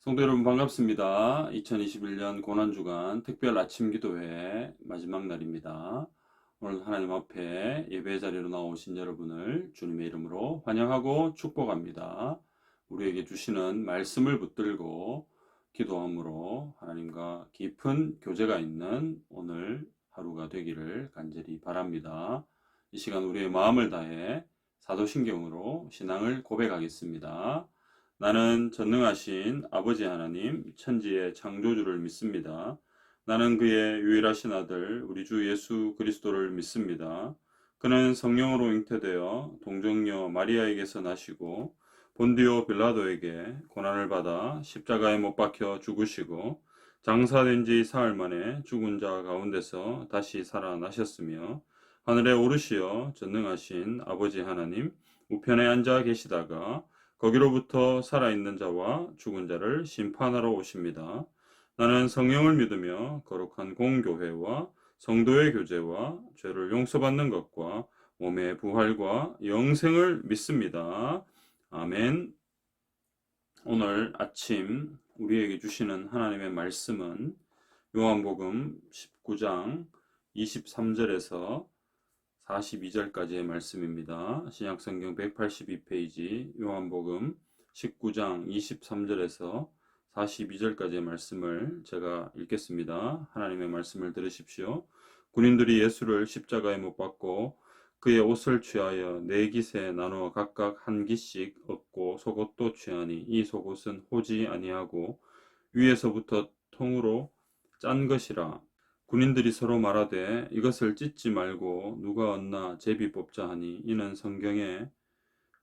성도 여러분 반갑습니다. 2021년 고난주간 특별 아침 기도회 마지막 날입니다. 오늘 하나님 앞에 예배 자리로 나오신 여러분을 주님의 이름으로 환영하고 축복합니다. 우리에게 주시는 말씀을 붙들고 기도함으로 하나님과 깊은 교제가 있는 오늘 하루가 되기를 간절히 바랍니다. 이 시간 우리의 마음을 다해 사도신경으로 신앙을 고백하겠습니다. 나는 전능하신 아버지 하나님, 천지의 창조주를 믿습니다. 나는 그의 유일하신 아들, 우리 주 예수 그리스도를 믿습니다. 그는 성령으로 잉태되어 동정녀 마리아에게서 나시고 본디오 빌라도에게 고난을 받아 십자가에 못 박혀 죽으시고 장사된 지 사흘 만에 죽은 자 가운데서 다시 살아나셨으며 하늘에 오르시어 전능하신 아버지 하나님 우편에 앉아 계시다가 거기로부터 살아있는 자와 죽은 자를 심판하러 오십니다. 나는 성령을 믿으며 거룩한 공교회와 성도의 교제와 죄를 용서받는 것과 몸의 부활과 영생을 믿습니다. 아멘. 오늘 아침 우리에게 주시는 하나님의 말씀은 요한복음 19장 23절에서 42절까지의 말씀입니다. 신약성경 182페이지 요한복음 19장 23절에서 42절까지의 말씀을 제가 읽겠습니다. 하나님의 말씀을 들으십시오. 군인들이 예수를 십자가에 못 박고 그의 옷을 취하여 네 깃에 나누어 각각 한 깃씩 얻고 속옷도 취하니 이 속옷은 호지 아니하고 위에서부터 통으로 짠 것이라. 군인들이 서로 말하되 이것을 찢지 말고 누가 얻나 제비 뽑자 하니 이는 성경에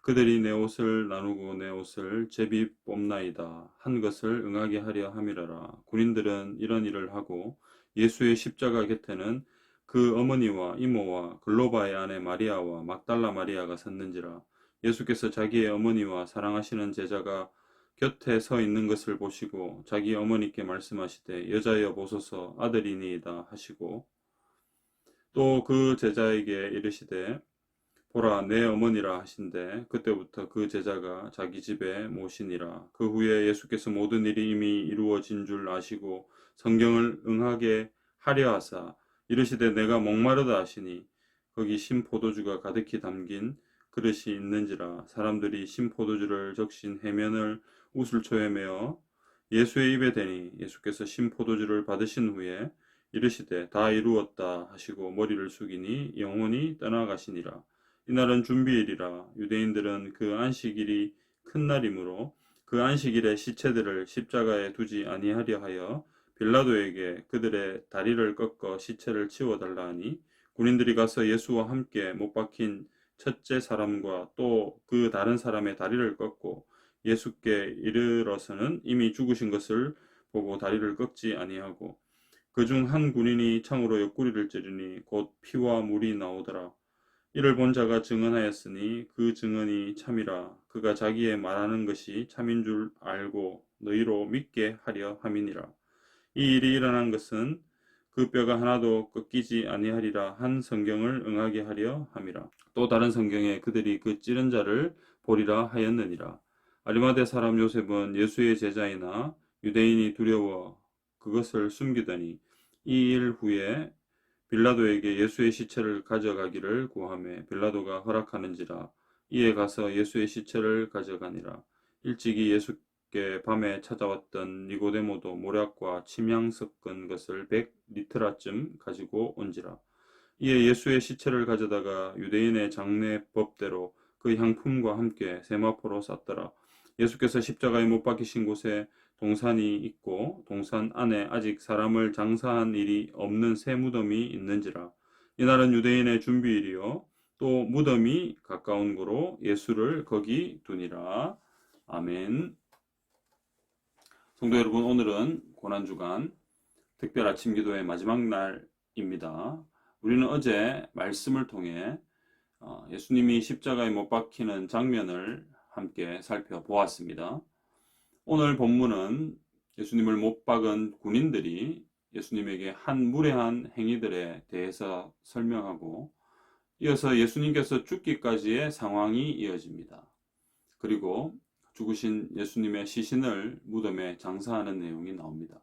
그들이 내 옷을 나누고 내 옷을 제비 뽑나이다 한 것을 응하게 하려 함이라라. 군인들은 이런 일을 하고 예수의 십자가 곁에는 그 어머니와 이모와 글로바의 아내 마리아와 막달라 마리아가 섰는지라. 예수께서 자기의 어머니와 사랑하시는 제자가 곁에 서 있는 것을 보시고 자기 어머니께 말씀하시되 여자여 보소서 아들이니이다 하시고 또 그 제자에게 이르시되 보라 내 어머니라 하신대 그때부터 그 제자가 자기 집에 모시니라. 그 후에 예수께서 모든 일이 이미 이루어진 줄 아시고 성경을 응하게 하려 하사 이르시되 내가 목마르다 하시니 거기 신 포도주가 가득히 담긴 그릇이 있는지라. 사람들이 신 포도주를 적신 해면을 우슬초에 메어 예수의 입에 대니 예수께서 신 포도주를 받으신 후에 이르시되 다 이루었다 하시고 머리를 숙이니 영혼이 떠나가시니라. 이날은 준비일이라. 유대인들은 그 안식일이 큰 날이므로 그 안식일에 시체들을 십자가에 두지 아니하려 하여 빌라도에게 그들의 다리를 꺾어 시체를 치워달라 하니 군인들이 가서 예수와 함께 못 박힌 첫째 사람과 또 그 다른 사람의 다리를 꺾고 예수께 이르러서는 이미 죽으신 것을 보고 다리를 꺾지 아니하고 그중 한 군인이 창으로 옆구리를 찌르니 곧 피와 물이 나오더라. 이를 본 자가 증언하였으니 그 증언이 참이라. 그가 자기의 말하는 것이 참인 줄 알고 너희로 믿게 하려 함이니라. 이 일이 일어난 것은 그 뼈가 하나도 꺾이지 아니하리라 한 성경을 응하게 하려 함이라. 또 다른 성경에 그들이 그 찌른 자를 보리라 하였느니라. 아리마대 사람 요셉은 예수의 제자이나 유대인이 두려워 그것을 숨기더니 이 일 후에 빌라도에게 예수의 시체를 가져가기를 구하매 빌라도가 허락하는지라. 이에 가서 예수의 시체를 가져가니라. 일찍이 예수께 밤에 찾아왔던 니고데모도 모략과 침향 섞은 것을 100리트라쯤 가지고 온지라. 이에 예수의 시체를 가져다가 유대인의 장례 법대로 그 향품과 함께 세마포로 쌌더라. 예수께서 십자가에 못 박히신 곳에 동산이 있고 동산 안에 아직 사람을 장사한 일이 없는 새 무덤이 있는지라. 이날은 유대인의 준비일이요 또 무덤이 가까운 고로 예수를 거기 두니라. 아멘. 성도 여러분, 오늘은 고난주간 특별 아침 기도의 마지막 날입니다. 우리는 어제 말씀을 통해 예수님이 십자가에 못 박히는 장면을 함께 살펴보았습니다. 오늘 본문은 예수님을 못 박은 군인들이 예수님에게 한 무례한 행위들에 대해서 설명하고 이어서 예수님께서 죽기까지의 상황이 이어집니다. 그리고 죽으신 예수님의 시신을 무덤에 장사하는 내용이 나옵니다.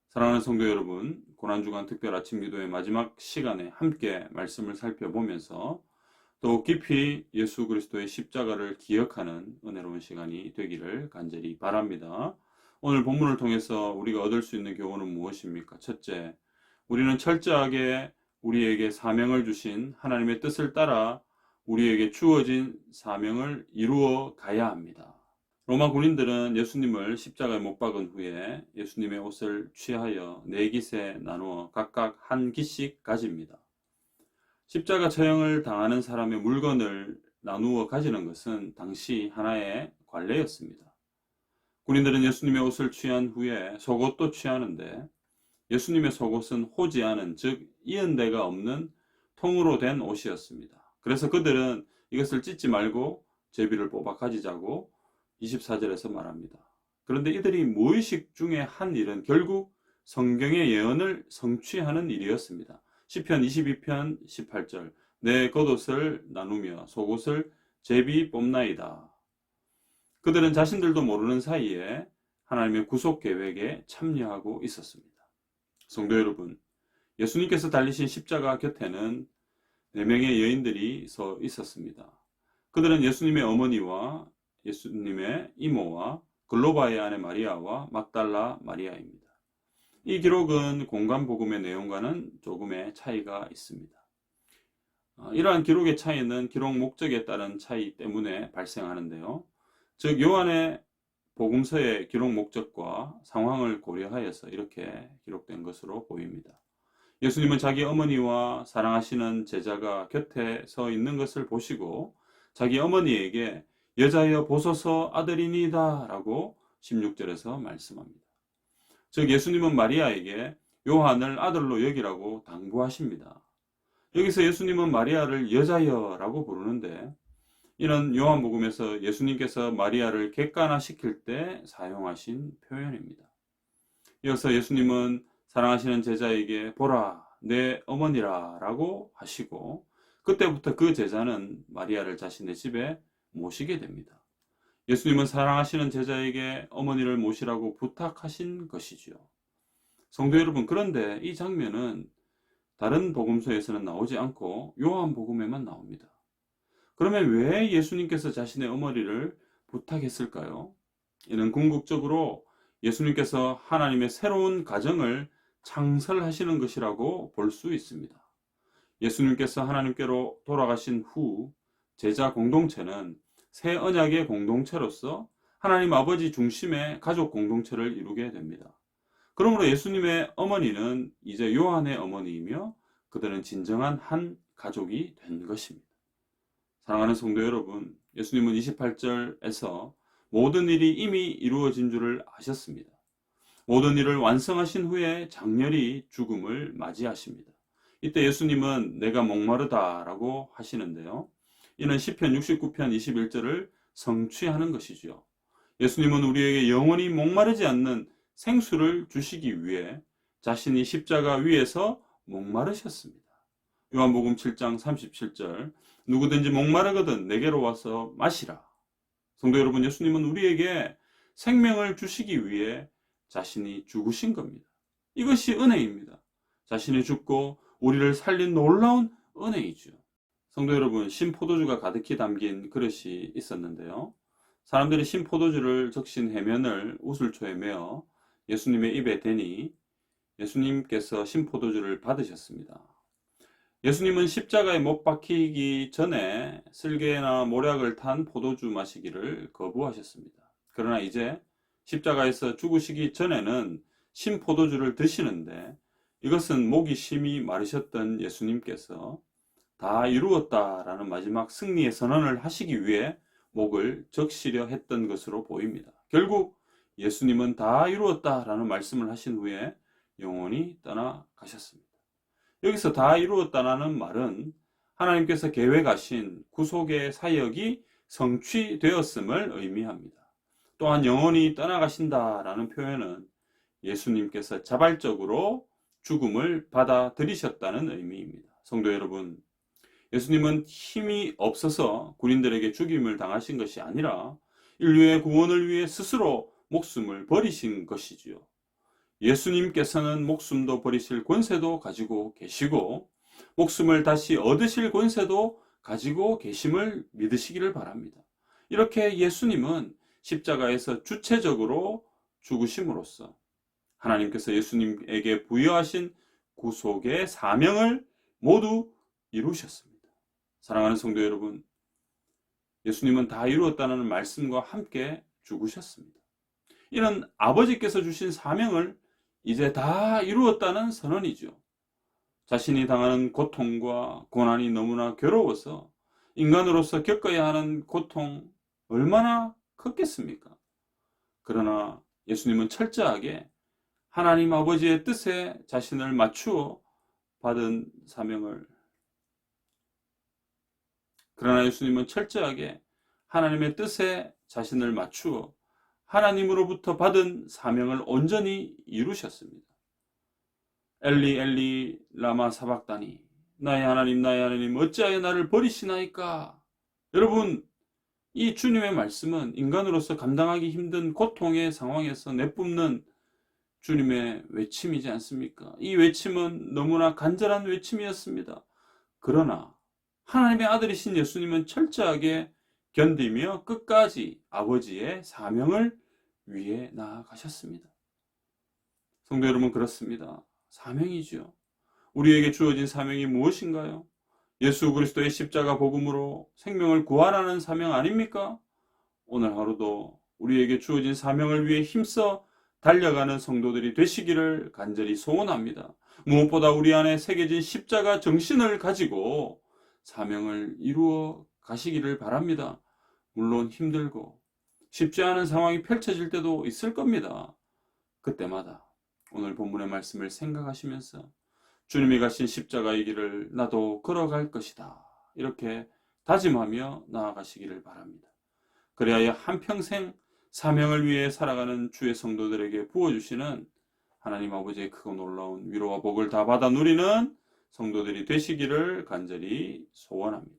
사랑하는 성도 여러분, 고난주간 특별 아침 기도의 마지막 시간에 함께 말씀을 살펴보면서 더욱 깊이 예수 그리스도의 십자가를 기억하는 은혜로운 시간이 되기를 간절히 바랍니다. 오늘 본문을 통해서 우리가 얻을 수 있는 교훈은 무엇입니까? 첫째, 우리는 철저하게 우리에게 사명을 주신 하나님의 뜻을 따라 우리에게 주어진 사명을 이루어 가야 합니다. 로마 군인들은 예수님을 십자가에 못 박은 후에 예수님의 옷을 취하여 네 깃에 나누어 각각 한 깃씩 가집니다. 십자가 처형을 당하는 사람의 물건을 나누어 가지는 것은 당시 하나의 관례였습니다. 군인들은 예수님의 옷을 취한 후에 속옷도 취하는데 예수님의 속옷은 호지 않은, 즉 이은대가 없는 통으로 된 옷이었습니다. 그래서 그들은 이것을 찢지 말고 제비를 뽑아 가지자고 24절에서 말합니다. 그런데 이들이 무의식 중에 한 일은 결국 성경의 예언을 성취하는 일이었습니다. 시편 22편 18절, 내 겉옷을 나누며 속옷을 제비 뽑나이다. 그들은 자신들도 모르는 사이에 하나님의 구속 계획에 참여하고 있었습니다. 성도 여러분, 예수님께서 달리신 십자가 곁에는 4명의 여인들이 서 있었습니다. 그들은 예수님의 어머니와 예수님의 이모와 글로바의 아내 마리아와 막달라 마리아입니다. 이 기록은 공간복음의 내용과는 조금의 차이가 있습니다. 이러한 기록의 차이는 기록 목적에 따른 차이 때문에 발생하는데요. 즉 요한의 복음서의 기록 목적과 상황을 고려하여서 이렇게 기록된 것으로 보입니다. 예수님은 자기 어머니와 사랑하시는 제자가 곁에 서 있는 것을 보시고 자기 어머니에게 여자여 보소서 아들이니이다 라고 16절에서 말씀합니다. 즉 예수님은 마리아에게 요한을 아들로 여기라고 당부하십니다. 여기서 예수님은 마리아를 여자여 라고 부르는데 이는 요한복음에서 예수님께서 마리아를 객관화시킬 때 사용하신 표현입니다. 이어서 예수님은 사랑하시는 제자에게 보라 내 어머니라 라고 하시고 그때부터 그 제자는 마리아를 자신의 집에 모시게 됩니다. 예수님은 사랑하시는 제자에게 어머니를 모시라고 부탁하신 것이지요. 성도 여러분, 그런데 이 장면은 다른 복음서에서는 나오지 않고 요한복음에만 나옵니다. 그러면 왜 예수님께서 자신의 어머니를 부탁했을까요? 이는 궁극적으로 예수님께서 하나님의 새로운 가정을 창설하시는 것이라고 볼 수 있습니다. 예수님께서 하나님께로 돌아가신 후 제자 공동체는 새 언약의 공동체로서 하나님 아버지 중심의 가족 공동체를 이루게 됩니다. 그러므로 예수님의 어머니는 이제 요한의 어머니이며 그들은 진정한 한 가족이 된 것입니다. 사랑하는 성도 여러분, 예수님은 28절에서 모든 일이 이미 이루어진 줄을 아셨습니다. 모든 일을 완성하신 후에 장렬히 죽음을 맞이하십니다. 이때 예수님은 내가 목마르다 라고 하시는데요. 이는 시편 69편 21절을 성취하는 것이죠. 예수님은 우리에게 영원히 목마르지 않는 생수를 주시기 위해 자신이 십자가 위에서 목마르셨습니다. 요한복음 7장 37절, 누구든지 목마르거든 내게로 와서 마시라. 성도 여러분, 예수님은 우리에게 생명을 주시기 위해 자신이 죽으신 겁니다. 이것이 은혜입니다. 자신이 죽고 우리를 살린 놀라운 은혜이죠. 성도 여러분, 신포도주가 가득히 담긴 그릇이 있었는데요. 사람들이 신포도주를 적신 해면을 우슬초에 메어 예수님의 입에 대니 예수님께서 신포도주를 받으셨습니다. 예수님은 십자가에 못 박히기 전에 쓸개나 모략을 탄 포도주 마시기를 거부하셨습니다. 그러나 이제 십자가에서 죽으시기 전에는 신포도주를 드시는데 이것은 목이 심히 마르셨던 예수님께서 다 이루었다라는 마지막 승리의 선언을 하시기 위해 목을 적시려 했던 것으로 보입니다. 결국 예수님은 다 이루었다라는 말씀을 하신 후에 영원히 떠나가셨습니다. 여기서 다 이루었다라는 말은 하나님께서 계획하신 구속의 사역이 성취되었음을 의미합니다. 또한 영원히 떠나가신다라는 표현은 예수님께서 자발적으로 죽음을 받아들이셨다는 의미입니다. 성도 여러분, 예수님은 힘이 없어서 군인들에게 죽임을 당하신 것이 아니라 인류의 구원을 위해 스스로 목숨을 버리신 것이지요. 예수님께서는 목숨도 버리실 권세도 가지고 계시고 목숨을 다시 얻으실 권세도 가지고 계심을 믿으시기를 바랍니다. 이렇게 예수님은 십자가에서 주체적으로 죽으심으로써 하나님께서 예수님에게 부여하신 구속의 사명을 모두 이루셨습니다. 사랑하는 성도 여러분, 예수님은 다 이루었다는 말씀과 함께 죽으셨습니다. 이는 아버지께서 주신 사명을 이제 다 이루었다는 선언이죠. 자신이 당하는 고통과 고난이 너무나 괴로워서 인간으로서 겪어야 하는 고통 얼마나 컸겠습니까? 그러나 예수님은 철저하게 하나님 아버지의 뜻에 자신을 맞추어 받은 사명을 그러나 예수님은 철저하게 하나님의 뜻에 자신을 맞추어 하나님으로부터 받은 사명을 온전히 이루셨습니다. 엘리 엘리 라마 사박다니 나의 하나님 어찌하여 나를 버리시나이까. 여러분, 이 주님의 말씀은 인간으로서 감당하기 힘든 고통의 상황에서 내뿜는 주님의 외침이지 않습니까? 이 외침은 너무나 간절한 외침이었습니다. 그러나 하나님의 아들이신 예수님은 철저하게 견디며 끝까지 아버지의 사명을 위해 나아가셨습니다. 성도 여러분, 그렇습니다. 사명이죠. 우리에게 주어진 사명이 무엇인가요? 예수 그리스도의 십자가 복음으로 생명을 구하라는 사명 아닙니까? 오늘 하루도 우리에게 주어진 사명을 위해 힘써 달려가는 성도들이 되시기를 간절히 소원합니다. 무엇보다 우리 안에 새겨진 십자가 정신을 가지고 사명을 이루어 가시기를 바랍니다. 물론 힘들고 쉽지 않은 상황이 펼쳐질 때도 있을 겁니다. 그때마다 오늘 본문의 말씀을 생각하시면서 주님이 가신 십자가의 길을 나도 걸어갈 것이다. 이렇게 다짐하며 나아가시기를 바랍니다. 그래야 한평생 사명을 위해 살아가는 주의 성도들에게 부어주시는 하나님 아버지의 크고 놀라운 위로와 복을 다 받아 누리는 성도들이 되시기를 간절히 소원합니다.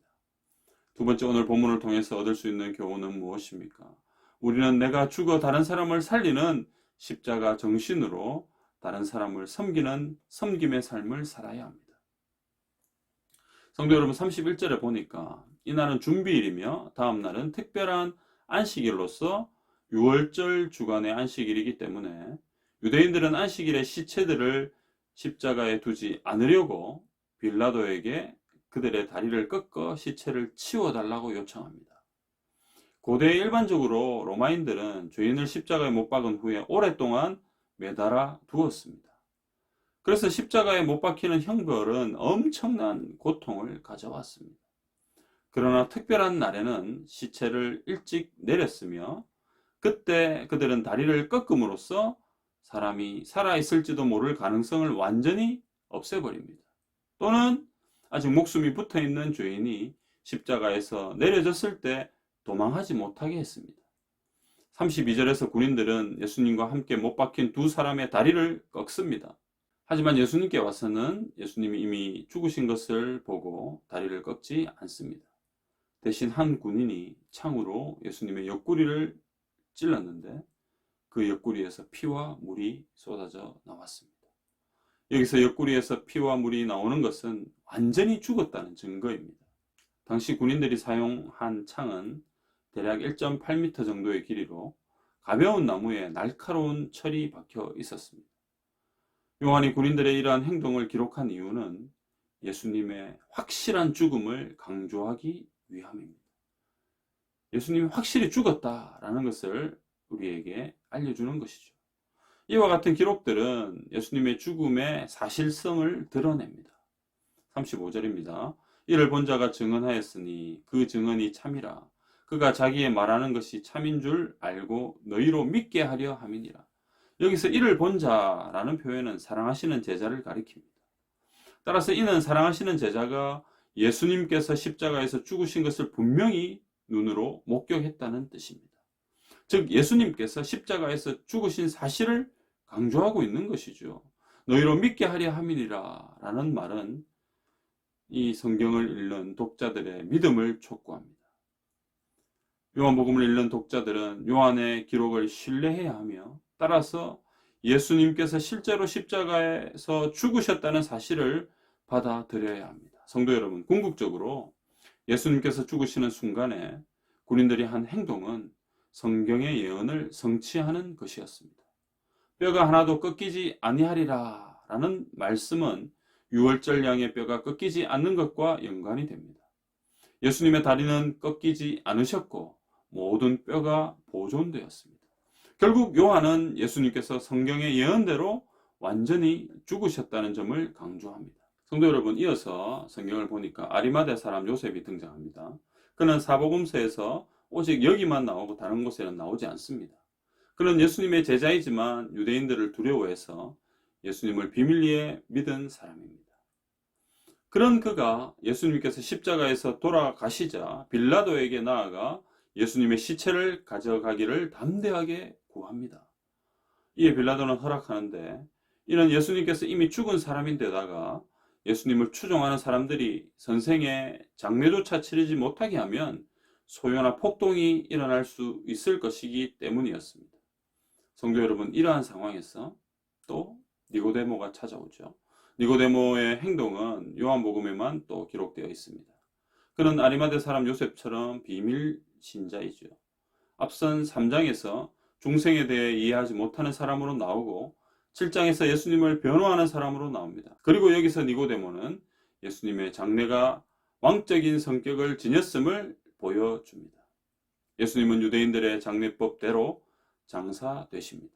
두 번째, 오늘 본문을 통해서 얻을 수 있는 교훈은 무엇입니까? 우리는 내가 죽어 다른 사람을 살리는 십자가 정신으로 다른 사람을 섬기는 섬김의 삶을 살아야 합니다. 성도 여러분, 31절에 보니까 이날은 준비일이며 다음 날은 특별한 안식일로서 유월절 주간의 안식일이기 때문에 유대인들은 안식일에 시체들을 십자가에 두지 않으려고 빌라도에게 그들의 다리를 꺾어 시체를 치워달라고 요청합니다. 고대 일반적으로 로마인들은 죄인을 십자가에 못 박은 후에 오랫동안 매달아 두었습니다. 그래서 십자가에 못 박히는 형벌은 엄청난 고통을 가져왔습니다. 그러나 특별한 날에는 시체를 일찍 내렸으며 그때 그들은 다리를 꺾음으로써 사람이 살아있을지도 모를 가능성을 완전히 없애버립니다. 또는 아직 목숨이 붙어있는 죄인이 십자가에서 내려졌을 때 도망하지 못하게 했습니다. 32절에서 군인들은 예수님과 함께 못 박힌 두 사람의 다리를 꺾습니다. 하지만 예수님께 와서는 예수님이 이미 죽으신 것을 보고 다리를 꺾지 않습니다. 대신 한 군인이 창으로 예수님의 옆구리를 찔렀는데 그 옆구리에서 피와 물이 쏟아져 나왔습니다. 여기서 옆구리에서 피와 물이 나오는 것은 완전히 죽었다는 증거입니다. 당시 군인들이 사용한 창은 대략 1.8m 정도의 길이로 가벼운 나무에 날카로운 철이 박혀 있었습니다. 요한이 군인들의 이러한 행동을 기록한 이유는 예수님의 확실한 죽음을 강조하기 위함입니다. 예수님이 확실히 죽었다라는 것을 우리에게 알려주는 것이죠. 이와 같은 기록들은 예수님의 죽음의 사실성을 드러냅니다. 35절입니다. 이를 본 자가 증언하였으니 그 증언이 참이라. 그가 자기의 말하는 것이 참인 줄 알고 너희로 믿게 하려 함이니라. 여기서 이를 본 자라는 표현은 사랑하시는 제자를 가리킵니다. 따라서 이는 사랑하시는 제자가 예수님께서 십자가에서 죽으신 것을 분명히 눈으로 목격했다는 뜻입니다. 즉 예수님께서 십자가에서 죽으신 사실을 강조하고 있는 것이죠. 너희로 믿게 하려 함이니라 라는 말은 이 성경을 읽는 독자들의 믿음을 촉구합니다. 요한복음을 읽는 독자들은 요한의 기록을 신뢰해야 하며, 따라서 예수님께서 실제로 십자가에서 죽으셨다는 사실을 받아들여야 합니다. 성도 여러분, 궁극적으로 예수님께서 죽으시는 순간에 군인들이 한 행동은 성경의 예언을 성취하는 것이었습니다. 뼈가 하나도 꺾이지 아니하리라 라는 말씀은 유월절 양의 뼈가 꺾이지 않는 것과 연관이 됩니다. 예수님의 다리는 꺾이지 않으셨고 모든 뼈가 보존되었습니다. 결국 요한은 예수님께서 성경의 예언대로 완전히 죽으셨다는 점을 강조합니다. 성도 여러분, 이어서 성경을 보니까 아리마대 사람 요셉이 등장합니다. 그는 사복음서에서 오직 여기만 나오고 다른 곳에는 나오지 않습니다. 그는 예수님의 제자이지만 유대인들을 두려워해서 예수님을 비밀리에 믿은 사람입니다. 그런 그가 예수님께서 십자가에서 돌아가시자 빌라도에게 나아가 예수님의 시체를 가져가기를 담대하게 구합니다. 이에 빌라도는 허락하는데, 이는 예수님께서 이미 죽은 사람인데다가 예수님을 추종하는 사람들이 선생의 장례조차 치르지 못하게 하면 소요나 폭동이 일어날 수 있을 것이기 때문이었습니다. 성도 여러분, 이러한 상황에서 또 니고데모가 찾아오죠. 니고데모의 행동은 요한복음에만 또 기록되어 있습니다. 그는 아리마대 사람 요셉처럼 비밀 신자이죠. 앞선 3장에서 중생에 대해 이해하지 못하는 사람으로 나오고 7장에서 예수님을 변호하는 사람으로 나옵니다. 그리고 여기서 니고데모는 예수님의 장래가 왕적인 성격을 지녔음을 보여줍니다. 예수님은 유대인들의 장례법대로 장사되십니다.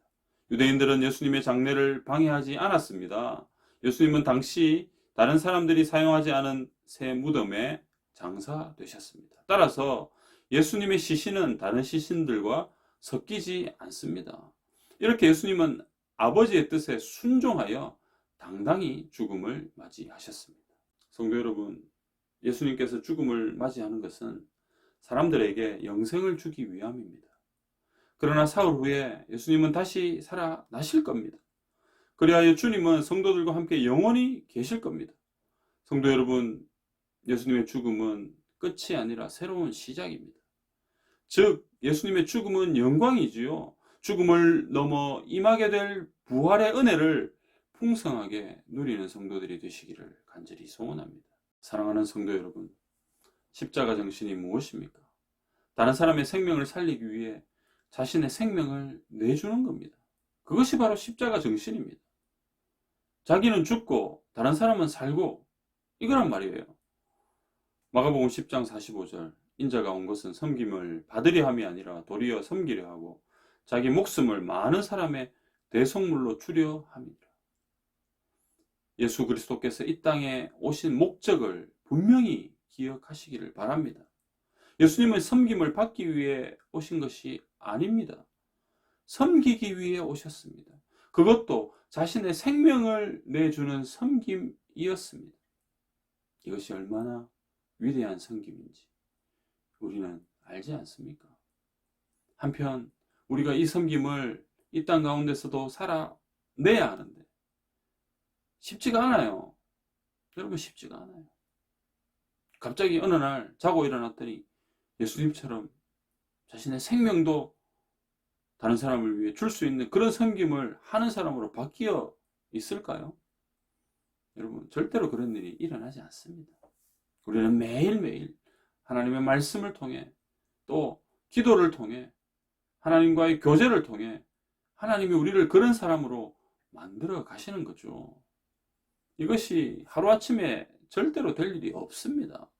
유대인들은 예수님의 장례를 방해하지 않았습니다. 예수님은 당시 다른 사람들이 사용하지 않은 새 무덤에 장사되셨습니다. 따라서 예수님의 시신은 다른 시신들과 섞이지 않습니다. 이렇게 예수님은 아버지의 뜻에 순종하여 당당히 죽음을 맞이하셨습니다. 성도 여러분, 예수님께서 죽음을 맞이하는 것은 사람들에게 영생을 주기 위함입니다. 그러나 사흘 후에 예수님은 다시 살아나실 겁니다. 그리하여 주님은 성도들과 함께 영원히 계실 겁니다. 성도 여러분, 예수님의 죽음은 끝이 아니라 새로운 시작입니다. 즉, 예수님의 죽음은 영광이지요. 죽음을 넘어 임하게 될 부활의 은혜를 풍성하게 누리는 성도들이 되시기를 간절히 소원합니다. 사랑하는 성도 여러분, 십자가 정신이 무엇입니까? 다른 사람의 생명을 살리기 위해 자신의 생명을 내주는 겁니다. 그것이 바로 십자가 정신입니다. 자기는 죽고 다른 사람은 살고, 이거란 말이에요. 마가복음 10장 45절, 인자가 온 것은 섬김을 받으려 함이 아니라 도리어 섬기려 하고 자기 목숨을 많은 사람의 대속물로 주려 함이라. 예수 그리스도께서 이 땅에 오신 목적을 분명히 기억하시기를 바랍니다. 예수님은 섬김을 받기 위해 오신 것이 아닙니다. 섬기기 위해 오셨습니다. 그것도 자신의 생명을 내주는 섬김이었습니다. 이것이 얼마나 위대한 섬김인지 우리는 알지 않습니까? 한편 우리가 이 섬김을 이 땅 가운데서도 살아내야 하는데 쉽지가 않아요. 여러분, 쉽지가 않아요. 갑자기 어느 날 자고 일어났더니 예수님처럼 자신의 생명도 다른 사람을 위해 줄 수 있는 그런 섬김을 하는 사람으로 바뀌어 있을까요? 여러분, 절대로 그런 일이 일어나지 않습니다. 우리는 매일매일 하나님의 말씀을 통해, 또 기도를 통해, 하나님과의 교제를 통해 하나님이 우리를 그런 사람으로 만들어 가시는 거죠. 이것이 하루아침에 절대로 될 일이 없습니다.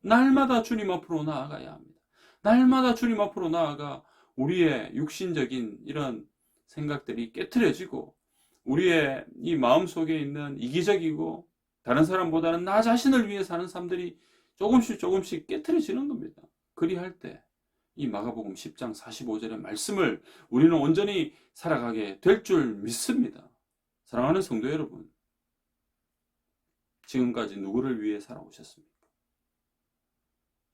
날마다 주님 앞으로 나아가야 합니다. 날마다 주님 앞으로 나아가 우리의 육신적인 이런 생각들이 깨트려지고, 우리의 이 마음속에 있는 이기적이고 다른 사람보다는 나 자신을 위해 사는 삶들이 조금씩 깨트려지는 겁니다. 그리할 때 이 마가복음 10장 45절의 말씀을 우리는 온전히 살아가게 될 줄 믿습니다. 사랑하는 성도 여러분, 지금까지 누구를 위해 살아오셨습니까?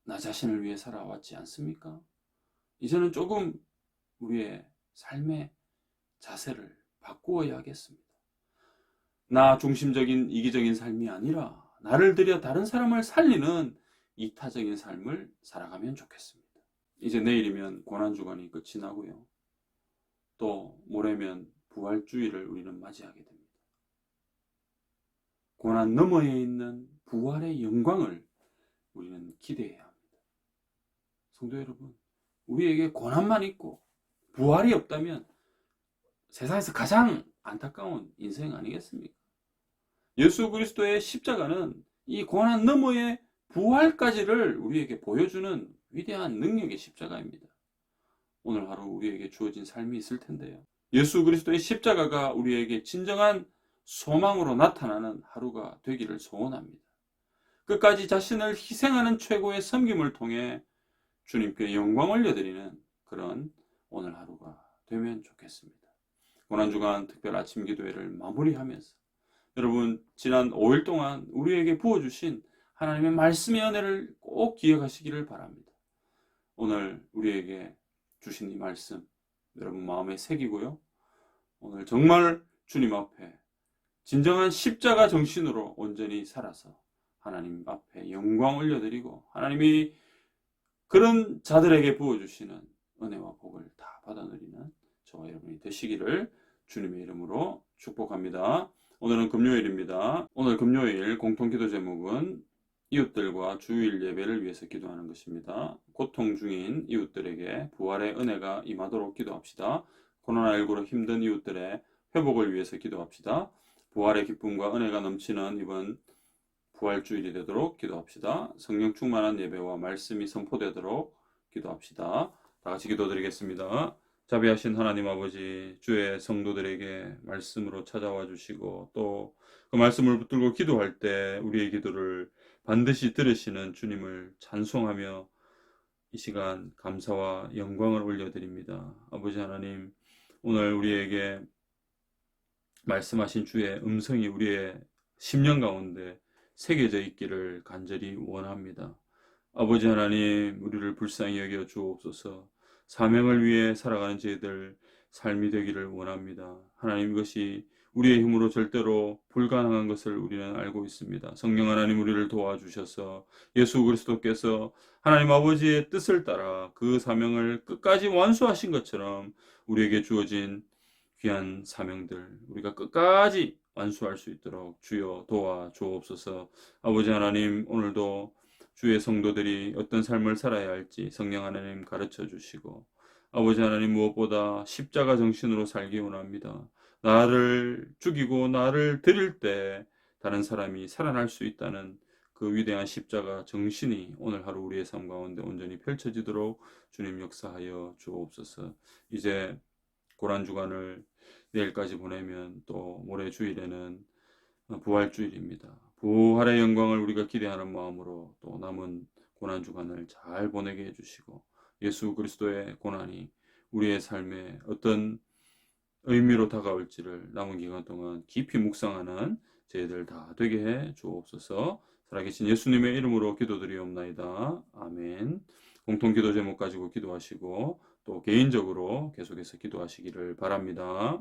나 자신을 위해 살아왔지 않습니까? 이제는 조금 우리의 삶의 자세를 바꾸어야 하겠습니다. 나 중심적인 이기적인 삶이 아니라 나를 들여 다른 사람을 살리는 이타적인 삶을 살아가면 좋겠습니다. 이제 내일이면 고난주간이 끝이 나고요. 또 모레면 부활주일을 우리는 맞이하게 됩니다. 고난 너머에 있는 부활의 영광을 우리는 기대해야 합니다. 성도 여러분, 우리에게 고난만 있고 부활이 없다면 세상에서 가장 안타까운 인생 아니겠습니까? 예수 그리스도의 십자가는 이 고난 너머의 부활까지를 우리에게 보여주는 위대한 능력의 십자가입니다. 오늘 하루 우리에게 주어진 삶이 있을 텐데요. 예수 그리스도의 십자가가 우리에게 진정한 소망으로 나타나는 하루가 되기를 소원합니다. 끝까지 자신을 희생하는 최고의 섬김을 통해 주님께 영광 올려드리는 그런 오늘 하루가 되면 좋겠습니다. 고난주간 특별 아침 기도회를 마무리하면서 여러분 지난 5일 동안 우리에게 부어주신 하나님의 말씀의 은혜를 꼭 기억하시기를 바랍니다. 오늘 우리에게 주신 이 말씀 여러분 마음에 새기고요. 오늘 정말 주님 앞에 진정한 십자가 정신으로 온전히 살아서 하나님 앞에 영광 올려드리고 하나님이 그런 자들에게 부어주시는 은혜와 복을 다 받아 누리는 저와 여러분이 되시기를 주님의 이름으로 축복합니다. 오늘은 금요일입니다. 오늘 금요일 공통기도 제목은 이웃들과 주일 예배를 위해서 기도하는 것입니다. 고통 중인 이웃들에게 부활의 은혜가 임하도록 기도합시다. 코로나19로 힘든 이웃들의 회복을 위해서 기도합시다. 부활의 기쁨과 은혜가 넘치는 이번 부활주일이 되도록 기도합시다. 성령 충만한 예배와 말씀이 선포되도록 기도합시다. 다 같이 기도드리겠습니다. 자비하신 하나님 아버지, 주의 성도들에게 말씀으로 찾아와 주시고 또 그 말씀을 붙들고 기도할 때 우리의 기도를 반드시 들으시는 주님을 찬송하며 이 시간 감사와 영광을 올려드립니다. 아버지 하나님, 오늘 우리에게 말씀하신 주의 음성이 우리의 심령 가운데 새겨져 있기를 간절히 원합니다. 아버지 하나님, 우리를 불쌍히 여겨 주옵소서. 사명을 위해 살아가는 저희들 삶이 되기를 원합니다. 하나님, 이것이 우리의 힘으로 절대로 불가능한 것을 우리는 알고 있습니다. 성령 하나님, 우리를 도와주셔서 예수 그리스도께서 하나님 아버지의 뜻을 따라 그 사명을 끝까지 완수하신 것처럼 우리에게 주어진 귀한 사명들 우리가 끝까지 완수할 수 있도록 주여 도와주옵소서. 아버지 하나님, 오늘도 주의 성도들이 어떤 삶을 살아야 할지 성령 하나님 가르쳐 주시고 아버지 하나님, 무엇보다 십자가 정신으로 살기 원합니다. 나를 죽이고 나를 드릴 때 다른 사람이 살아날 수 있다는 그 위대한 십자가 정신이 오늘 하루 우리의 삶 가운데 온전히 펼쳐지도록 주님 역사하여 주옵소서. 이제 고난주간을 내일까지 보내면 또 모레 주일에는 부활주일입니다. 부활의 영광을 우리가 기대하는 마음으로 또 남은 고난주간을 잘 보내게 해주시고 예수 그리스도의 고난이 우리의 삶에 어떤 의미로 다가올지를 남은 기간 동안 깊이 묵상하는 저희들 다 되게 해 주옵소서. 살아계신 예수님의 이름으로 기도드리옵나이다. 아멘. 공통기도 제목 가지고 기도하시고 또 개인적으로 계속해서 기도하시기를 바랍니다.